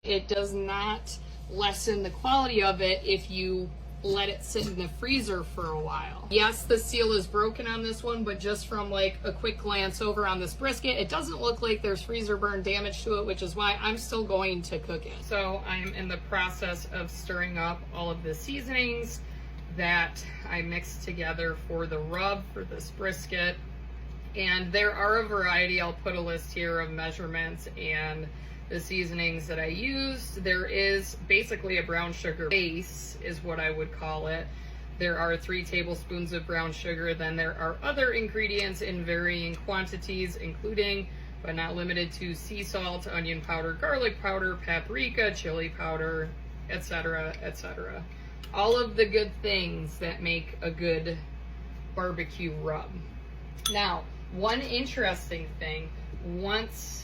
It does not lessen the quality of it if you let it sit in the freezer for a while. Yes, the seal is broken on this one, but just from like a quick glance over on this brisket, it doesn't look like there's freezer burn damage to it, which is why I'm still going to cook it. So I'm in the process of stirring up all of the seasonings that I mixed together for the rub for this brisket. And there are a variety. I'll put a list here of measurements and the seasonings that I used. There is basically a brown sugar base is what I would call it. There are 3 tablespoons of brown sugar. Then there are other ingredients in varying quantities, including but not limited to sea salt, onion powder, garlic powder, paprika, chili powder, etc., etc. All of the good things that make a good barbecue rub. Now, one interesting thing, once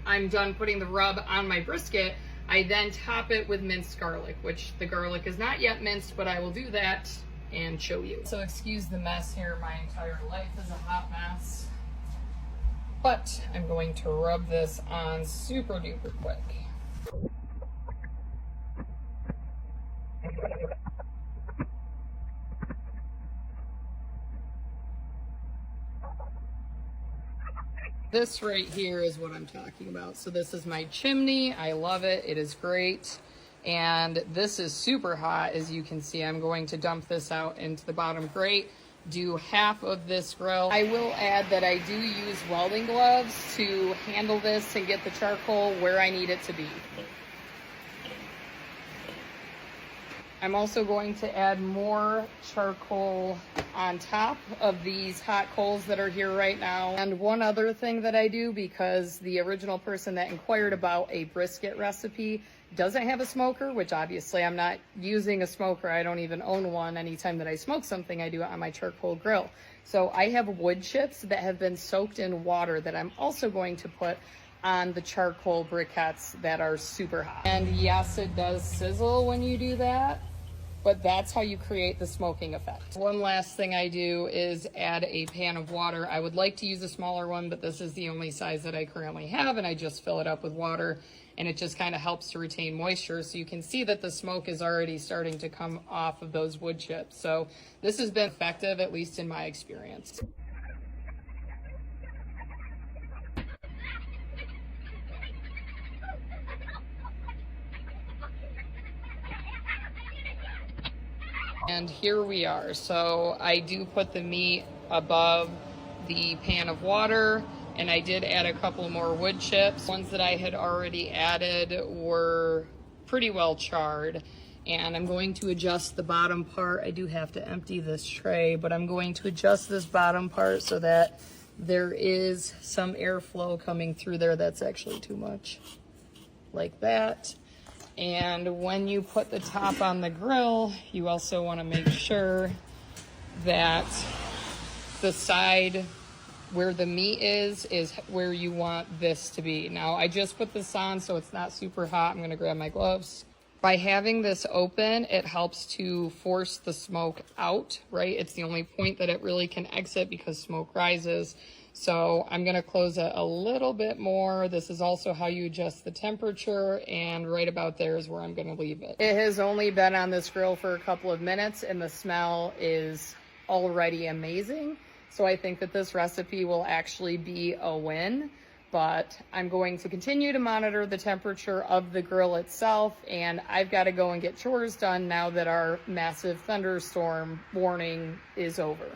I'm done putting the rub on my brisket, I then top it with minced garlic, which the garlic is not yet minced, but I will do that and show you. So excuse the mess here. My entire life is a hot mess. But I'm going to rub this on super duper quick. This right here is what I'm talking about. So this is my chimney. I love it. It is great. And this is super hot. As you can see, I'm going to dump this out into the bottom grate, do half of this grill. I will add that I do use welding gloves to handle this and get the charcoal where I need it to be. I'm also going to add more charcoal on top of these hot coals that are here right now. And one other thing that I do, because the original person that inquired about a brisket recipe doesn't have a smoker, which obviously I'm not using a smoker. I don't even own one. Anytime that I smoke something, I do it on my charcoal grill. So I have wood chips that have been soaked in water that I'm also going to put on the charcoal briquettes that are super hot. And yes, it does sizzle when you do that, but that's how you create the smoking effect. One last thing I do is add a pan of water. I would like to use a smaller one, but this is the only size that I currently have, and I just fill it up with water, and it just kind of helps to retain moisture. So you can see that the smoke is already starting to come off of those wood chips. So this has been effective, at least in my experience. And here we are. So I do put the meat above the pan of water, and I did add a couple more wood chips. Ones that I had already added were pretty well charred, and I'm going to adjust the bottom part. I do have to empty this tray, but I'm going to adjust this bottom part so that there is some airflow coming through there. That's actually too much, like that. And when you put the top on the grill, you also want to make sure that the side where the meat is where you want this to be. Now, I just put this on so it's not super hot. I'm going to grab my gloves. By having this open, it helps to force the smoke out, right? It's the only point that it really can exit because smoke rises. So I'm going to close it a little bit more. This is also how you adjust the temperature, and right about there is where I'm going to leave it. It has only been on this grill for a couple of minutes, and the smell is already amazing. So I think that this recipe will actually be a win, but I'm going to continue to monitor the temperature of the grill itself, and I've got to go and get chores done now that our massive thunderstorm warning is over.